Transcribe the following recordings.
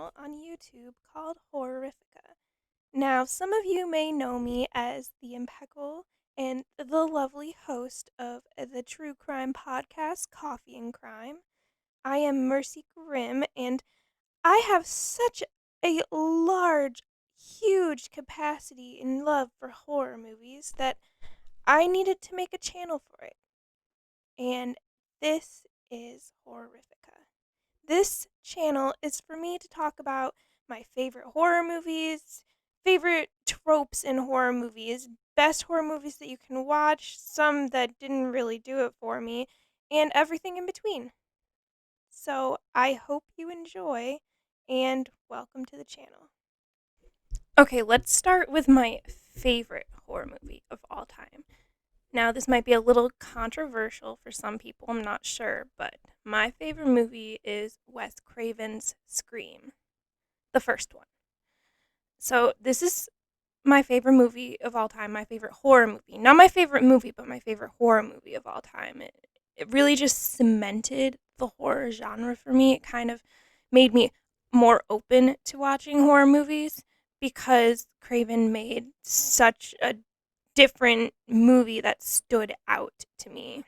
channel on YouTube called Horrifica. Now, some of you may know me as the impeccable and the lovely host of the true crime podcast Coffee and Crime. I am Mercy Grimm, and I have such a large, huge capacity and love for horror movies that I needed to make a channel for it. And this is Horrifica. This channel is for me to talk about my favorite horror movies, favorite tropes in horror movies, best horror movies that you can watch, some that didn't really do it for me, and everything in between. So I hope you enjoy, and welcome to the channel. Okay, let's start with my favorite horror movie of all time. Now, this might be a little controversial for some people, I'm not sure, but my favorite movie is Wes Craven's Scream, the first one. So, this is my favorite movie of all time, my favorite horror movie. Not my favorite movie, but my favorite horror movie of all time. It really just cemented the horror genre for me. It kind of made me more open to watching horror movies because Craven made such a different movie that stood out to me.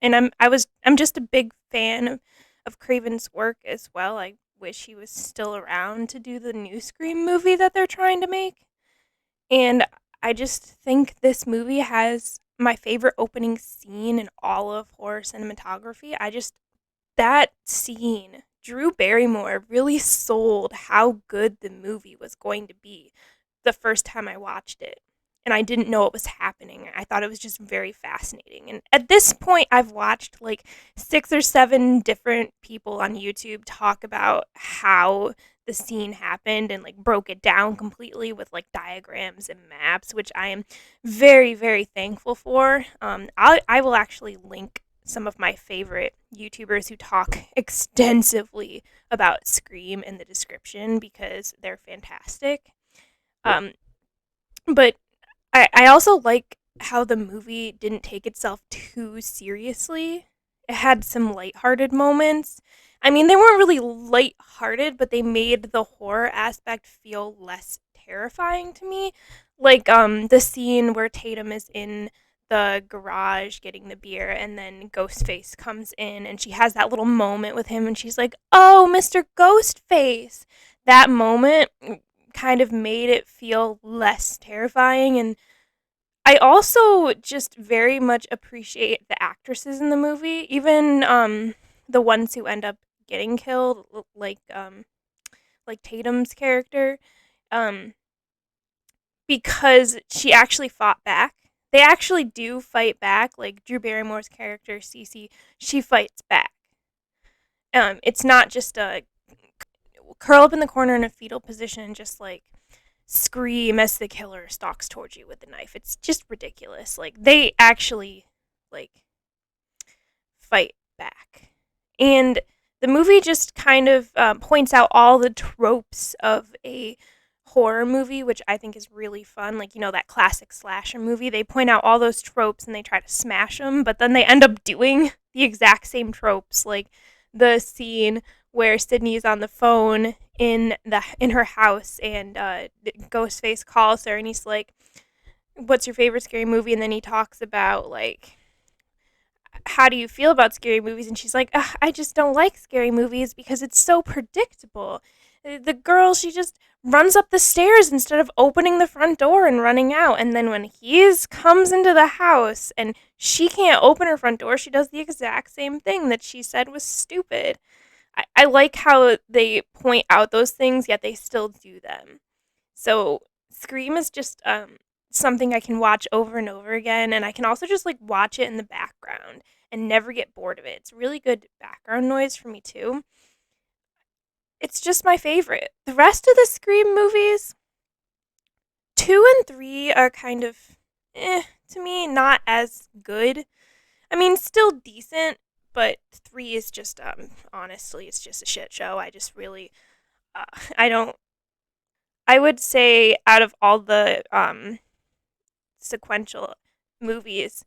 And I'm just a big fan of Craven's work as well. I wish he was still around to do the new Scream movie that they're trying to make. And I just think this movie has my favorite opening scene in all of horror cinematography. That scene, Drew Barrymore really sold how good the movie was going to be the first time I watched it. And I didn't know it was happening. I thought it was just very fascinating. And at this point, I've watched like 6 or 7 different people on YouTube talk about how the scene happened and like broke it down completely with like diagrams and maps, which I am very, very thankful for. I will actually link some of my favorite YouTubers who talk extensively about Scream in the description because they're fantastic. Um, but I also like how the movie didn't take itself too seriously. It had some lighthearted moments. I mean, they weren't really lighthearted, but they made the horror aspect feel less terrifying to me. Like the scene where Tatum is in the garage getting the beer and then Ghostface comes in and she has that little moment with him and she's like, "Oh, Mr. Ghostface." That moment kind of made it feel less terrifying, and I also just very much appreciate the actresses in the movie, even the ones who end up getting killed, like Tatum's character, um, because she actually fought back. They actually do fight back. Like Drew Barrymore's character, Cece, she fights back. It's not just a curl up in the corner in a fetal position and just like scream as the killer stalks towards you with the knife. It's just ridiculous. Like they actually like fight back, and the movie just kind of points out all the tropes of a horror movie, which I think is really fun. Like, you know, that classic slasher movie, they point out all those tropes and they try to smash them, but then they end up doing the exact same tropes. Like the scene where Sydney is on the phone in her house and Ghostface calls her and he's like, "What's your favorite scary movie?" And then he talks about like, "How do you feel about scary movies?" And she's like, "Ugh, I just don't like scary movies because it's so predictable. The girl, she just runs up the stairs instead of opening the front door and running out. And then when he comes into the house and she can't open her front door, she does the exact same thing that she said was stupid." I like how they point out those things, yet they still do them. So Scream is just something I can watch over and over again, and I can also just like watch it in the background and never get bored of it. It's really good background noise for me too. It's just my favorite. The rest of the Scream movies, 2 and 3 are kind of to me, not as good. I mean, still decent, but 3 is just honestly, it's just a shit show. I just really I don't I would say out of all the sequential movies,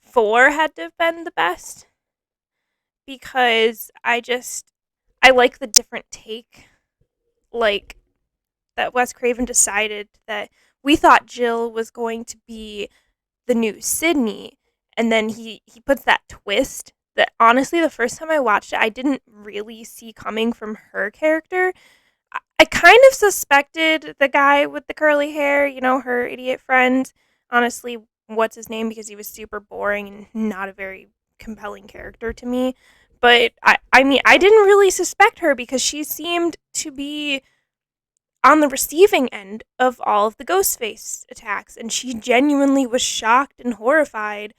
4 had to have been the best because I like the different take like that Wes Craven decided that we thought Jill was going to be the new Sydney, and then he puts that twist that honestly the first time I watched it I didn't really see coming from her character. I kind of suspected the guy with the curly hair, her idiot friend. Honestly, what's his name? Because he was super boring and not a very compelling character to me. But I mean, I didn't really suspect her because she seemed to be on the receiving end of all of the Ghostface attacks, and she genuinely was shocked and horrified.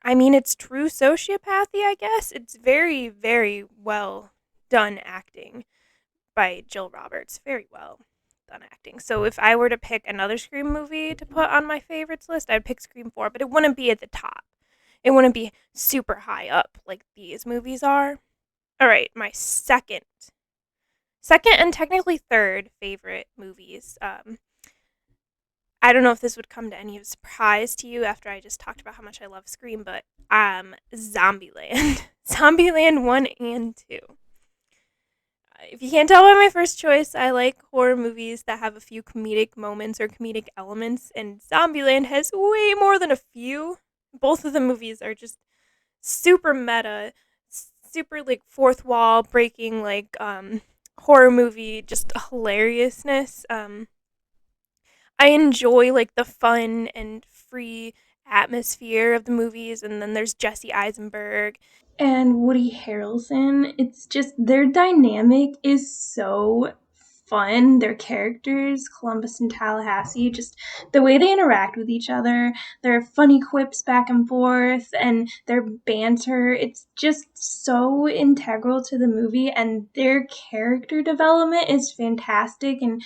I mean, it's true sociopathy, I guess. It's very, very well done acting by Jill Roberts. Very well done acting. So if I were to pick another Scream movie to put on my favorites list, I'd pick Scream 4, but it wouldn't be at the top. It wouldn't be super high up like these movies are. All right, my second and technically third favorite movies. I don't know if this would come to any of surprise to you after I just talked about how much I love Scream, but Zombieland. Zombieland 1 and 2. If you can't tell by my first choice, I like horror movies that have a few comedic moments or comedic elements, and Zombieland has way more than a few. Both of the movies are just super meta, super like fourth wall breaking, like horror movie, just hilariousness. I enjoy like the fun and free atmosphere of the movies, and then there's Jesse Eisenberg and Woody Harrelson. It's just their dynamic is so fun. Their characters, Columbus and Tallahassee, just the way they interact with each other, their funny quips back and forth, and their banter. It's just so integral to the movie, and their character development is fantastic. And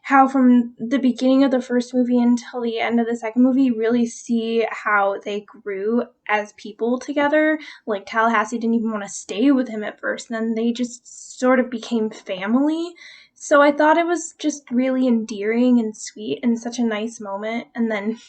how from the beginning of the first movie until the end of the second movie, you really see how they grew as people together. Like Tallahassee didn't even want to stay with him at first, and then they just sort of became family. So I thought it was just really endearing and sweet and such a nice moment. And then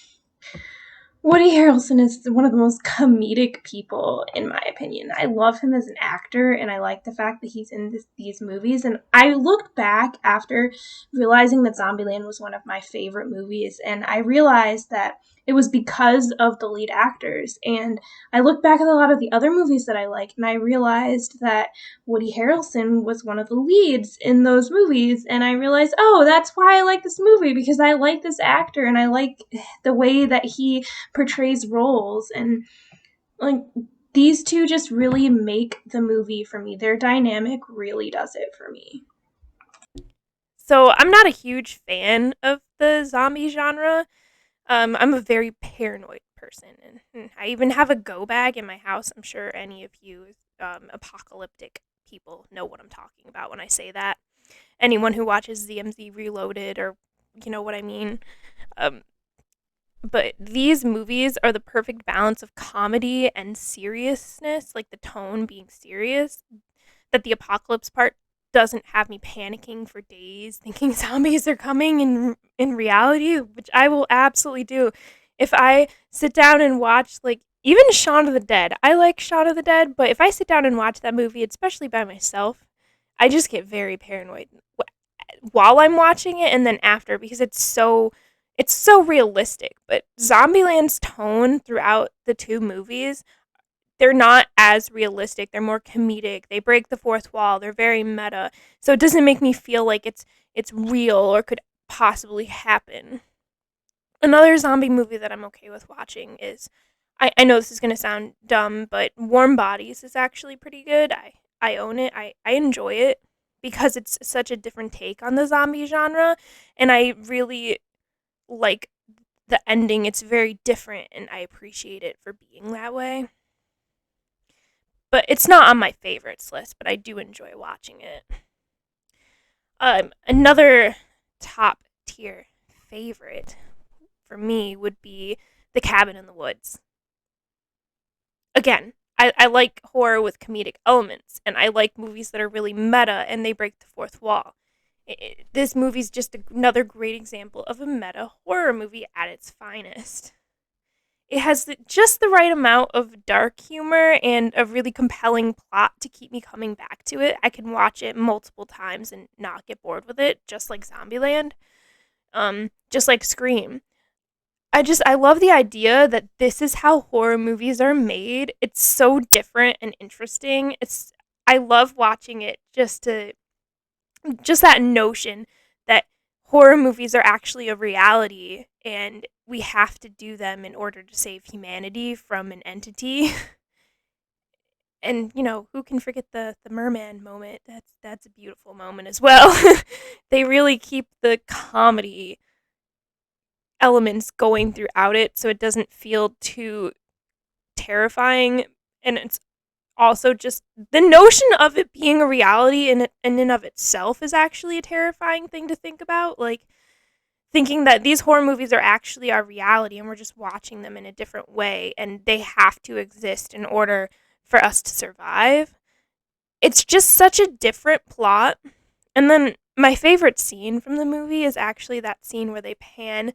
Woody Harrelson is one of the most comedic people, in my opinion. I love him as an actor, and I like the fact that he's in these movies. And I looked back after realizing that Zombieland was one of my favorite movies, and I realized that it was because of the lead actors. And I looked back at a lot of the other movies that I liked, and I realized that Woody Harrelson was one of the leads in those movies. And I realized, oh, that's why I like this movie, because I like this actor, and I like the way that he portrays roles. And like these two just really make the movie for me. Their dynamic really does it for me. So I'm not a huge fan of the zombie genre. I'm a very paranoid person, and I even have a go bag in my house. I'm sure any of you apocalyptic people know what I'm talking about when I say that. Anyone who watches ZMZ Reloaded, or you know what I mean. Um, but these movies are the perfect balance of comedy and seriousness, like the tone being serious, that the apocalypse part doesn't have me panicking for days thinking zombies are coming in reality, which I will absolutely do. If I sit down and watch like even Shaun of the Dead, I like Shaun of the Dead, but if I sit down and watch that movie, especially by myself, I just get very paranoid while I'm watching it and then after, because it's so realistic. But Zombieland's tone throughout the two movies, they're not as realistic. They're more comedic. They break the fourth wall. They're very meta. So it doesn't make me feel like it's real or could possibly happen. Another zombie movie that I'm okay with watching is, I know this is gonna sound dumb, but Warm Bodies is actually pretty good. I own it. I enjoy it because it's such a different take on the zombie genre, and I really like the ending. It's very different, and I appreciate it for being that way. But it's not on my favorites list, but I do enjoy watching it. Another top tier favorite for me would be The Cabin in the Woods. Again, I like horror with comedic elements, and I like movies that are really meta and they break the fourth wall. This movie's just another great example of a meta horror movie at its finest. It has just the right amount of dark humor and a really compelling plot to keep me coming back to it. I can watch it multiple times and not get bored with it, just like Zombieland, just like Scream. I love the idea that this is how horror movies are made. It's so different and interesting. I love watching it just that notion that horror movies are actually a reality and we have to do them in order to save humanity from an entity. And who can forget the merman moment? That's a beautiful moment as well. They really keep the comedy elements going throughout it so it doesn't feel too terrifying, and it's also just the notion of it being a reality in and of itself is actually a terrifying thing to think about, like thinking that these horror movies are actually our reality and we're just watching them in a different way and they have to exist in order for us to survive. It's just such a different plot. And then my favorite scene from the movie is actually that scene where they pan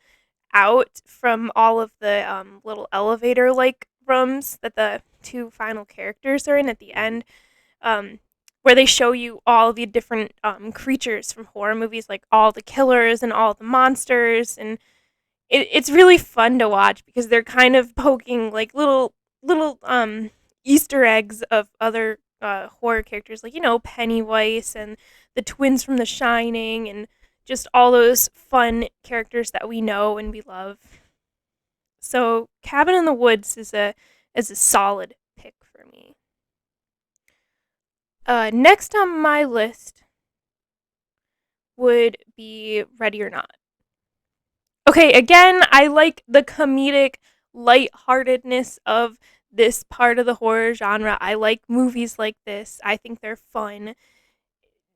out from all of the little elevator like rooms that the two final characters are in at the end, um, where they show you all the different creatures from horror movies, like all the killers and all the monsters, and it's really fun to watch because they're kind of poking like little Easter eggs of other horror characters, like Pennywise and the twins from The Shining, and just all those fun characters that we know and we love. So Cabin in the Woods is a solid pick for me. Next on my list would be Ready or Not. Okay, again, I like the comedic lightheartedness of this part of the horror genre. I like movies like this. I think they're fun.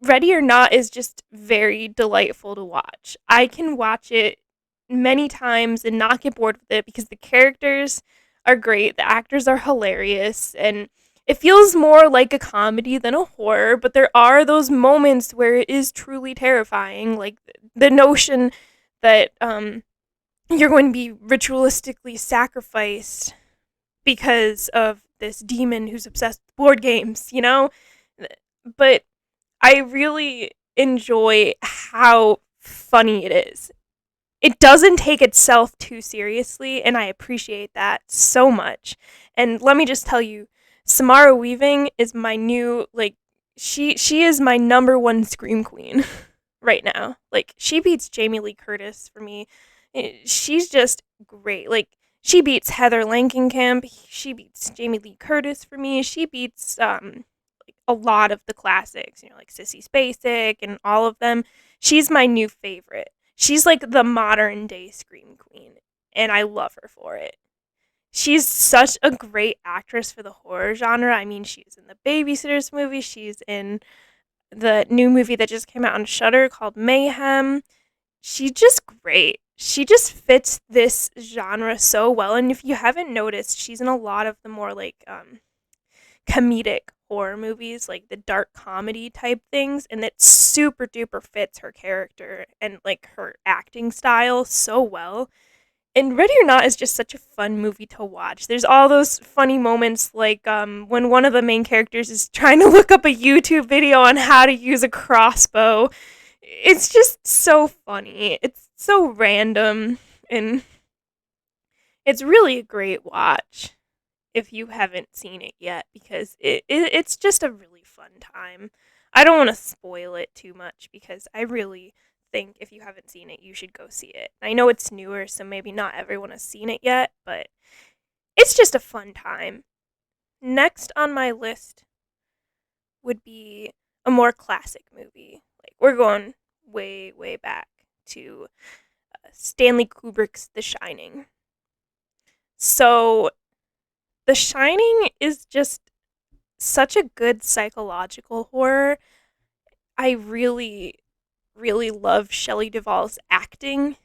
Ready or Not is just very delightful to watch. I can watch it many times and not get bored with it because the characters are great, the actors are hilarious, and it feels more like a comedy than a horror, but there are those moments where it is truly terrifying, like the notion that you're going to be ritualistically sacrificed because of this demon who's obsessed with board games. But I really enjoy how funny it is. It doesn't take itself too seriously, and I appreciate that so much. And let me just tell you, Samara Weaving is my new she is my number one scream queen right now. Like she beats Jamie Lee Curtis for me. She's just great. Like she beats Heather Langenkamp. She beats Jamie Lee Curtis for me. She beats like a lot of the classics, like Sissy Spacek and all of them. She's my new favorite. She's like the modern day scream queen, and I love her for it. She's such a great actress for the horror genre. I mean, she's in the Babysitters movie. She's in the new movie that just came out on Shudder called Mayhem. She's just great. She just fits this genre so well. And if you haven't noticed, she's in a lot of the more like comedic horror movies, like the dark comedy type things, and it super duper fits her character and like her acting style so well. And Ready or Not is just such a fun movie to watch. There's all those funny moments, like when one of the main characters is trying to look up a YouTube video on how to use a crossbow. It's just so funny. It's so random, and it's really a great watch if you haven't seen it yet because it's just a really fun time. I don't want to spoil it too much because I really think if you haven't seen it, you should go see it. I know it's newer, so maybe not everyone has seen it yet, but it's just a fun time. Next on my list would be a more classic movie. Like we're going way, way back to Stanley Kubrick's The Shining. So, The Shining is just such a good psychological horror. I really, really love Shelley Duvall's acting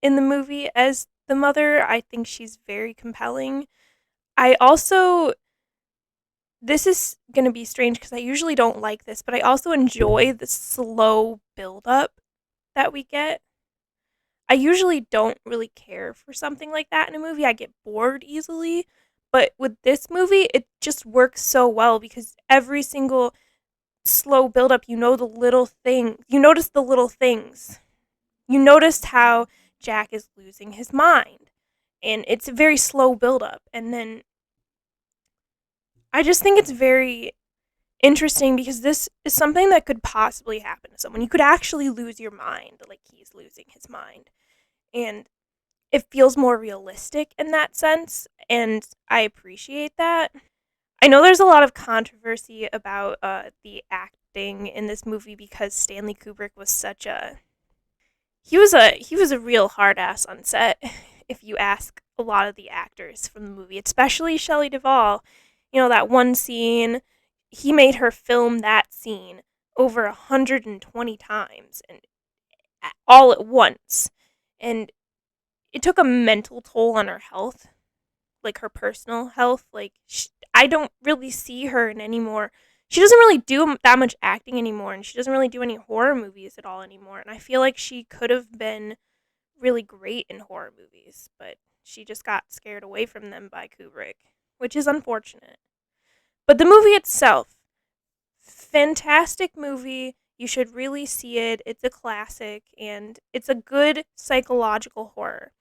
in the movie as the mother. I think she's very compelling. I also, this is going to be strange because I usually don't like this, but I also enjoy the slow build up that we get. I usually don't really care for something like that in a movie. I get bored easily. But with this movie, it just works so well because every single slow buildup, you know the little thing. You notice the little things. You noticed how Jack is losing his mind. And it's a very slow buildup. And then I just think it's very interesting because this is something that could possibly happen to someone. You could actually lose your mind, like he's losing his mind. And it feels more realistic in that sense. And I appreciate that. I know there's a lot of controversy about the acting in this movie because Stanley Kubrick was such a he was a real hard ass on set. If you ask a lot of the actors from the movie, especially Shelley Duvall, that one scene, he made her film that scene over 120 times and all at once, and it took a mental toll on her health, like her personal health. Like I don't really see her in anymore. She doesn't really do that much acting anymore, and she doesn't really do any horror movies at all anymore. And I feel like she could have been really great in horror movies, but she just got scared away from them by Kubrick, which is unfortunate. But the movie itself, fantastic movie. You should really see it. It's a classic, and it's a good psychological horror.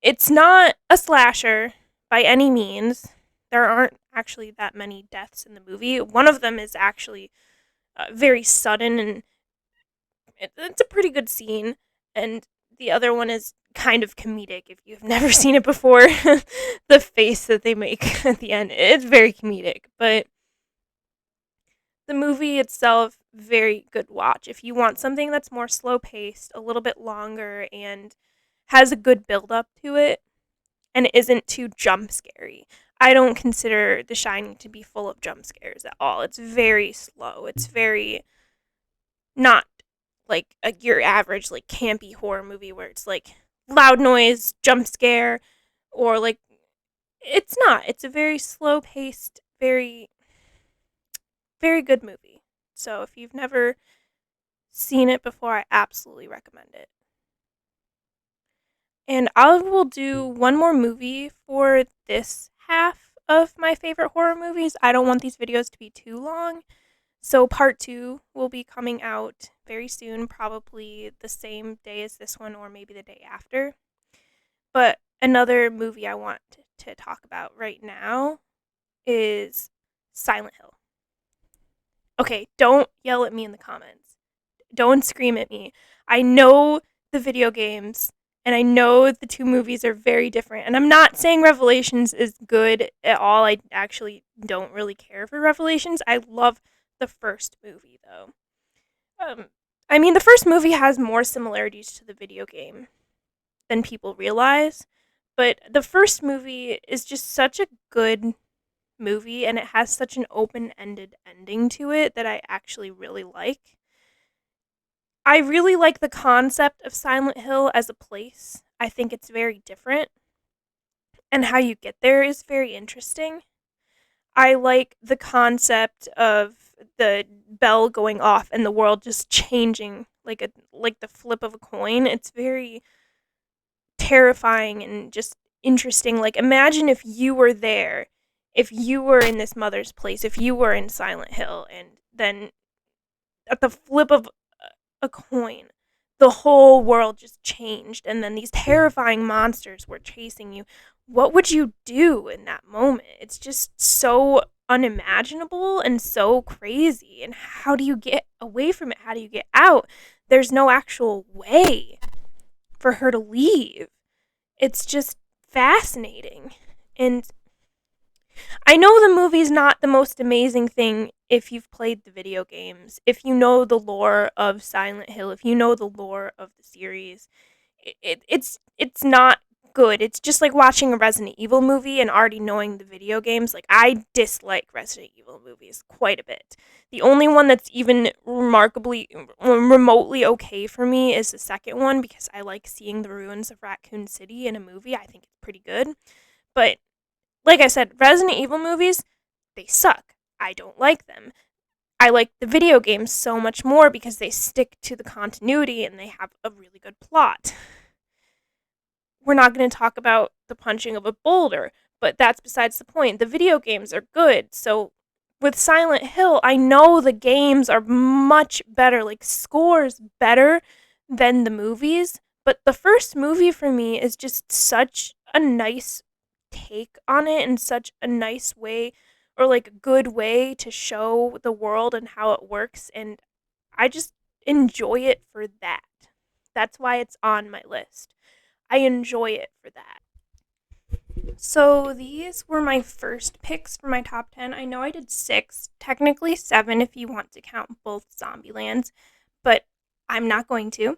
It's not a slasher by any means. There aren't actually that many deaths in the movie. One of them is actually very sudden, and it's a pretty good scene. And the other one is kind of comedic if you've never seen it before. The face that they make at the end, it's very comedic. But the movie itself, very good watch. If you want something that's more slow paced, a little bit longer, and has a good build up to it, and isn't too jump scary. I don't consider The Shining to be full of jump scares at all. It's very slow. It's very not like your average like campy horror movie where it's like loud noise, jump scare, or like it's not. It's a very slow paced, very good movie. So if you've never seen it before, I absolutely recommend it. And I will do one more movie for this half of my favorite horror movies. I don't want these videos to be too long. So part 2 will be coming out very soon, probably the same day as this one or maybe the day after. But another movie I want to talk about right now is Silent Hill. Okay, don't yell at me in the comments. Don't scream at me. I know the video games and I know the two movies are very different. And I'm not saying Revelations is good at all. I actually don't really care for Revelations. I love the first movie though. Um I mean the first movie has more similarities to the video game than people realize, but the first movie is just such a good movie and it has such an open-ended ending to it that I actually really like. I really like the concept of Silent Hill as a place. I think it's very different, and how you get there is very interesting. I like the concept of the bell going off and the world just changing like the flip of a coin. It's very terrifying and just interesting. Like imagine if you were there, if you were in this mother's place, if you were in Silent Hill and then at the flip of a coin, the whole world just changed, and then these terrifying monsters were chasing you. What would you do in that moment? It's just so unimaginable and so crazy. And how do you get away from it? How do you get out? There's no actual way for her to leave. It's just fascinating. And I know the movie's not the most amazing thing if you've played the video games, if you know the lore of Silent Hill, if you know the lore of the series. It's not good. It's just like watching a Resident Evil movie and already knowing the video games. Like I dislike Resident Evil movies quite a bit. The only one that's even remarkably remotely okay for me is the second one because I like seeing the ruins of Raccoon City in a movie. I think it's pretty good. But like I said, Resident Evil movies, they suck. I don't like them. I like the video games so much more because they stick to the continuity and they have a really good plot. we're not going to talk about the punching of a boulder, but that's besides the point. The video games are good. So with Silent Hill, I know the games are much better, like scores better than the movies. But the first movie for me is just such a nice take on it and such a nice way or like a good way to show the world and how it works. And I just enjoy it for that. That's why it's on my list. I enjoy it for that. So these were my first picks for my top 10. I know I did 6, technically 7 if you want to count both Zombielands, but I'm not going to.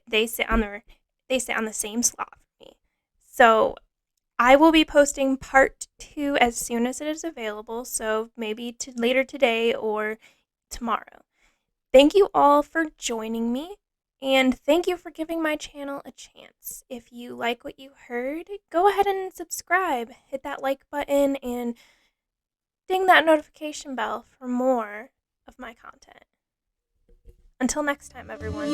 They sit on the same slot for me. So I will be posting part 2 as soon as it is available, so maybe later today or tomorrow. Thank you all for joining me, and thank you for giving my channel a chance. If you like what you heard, go ahead and subscribe. Hit that like button and ding that notification bell for more of my content. Until next time, everyone.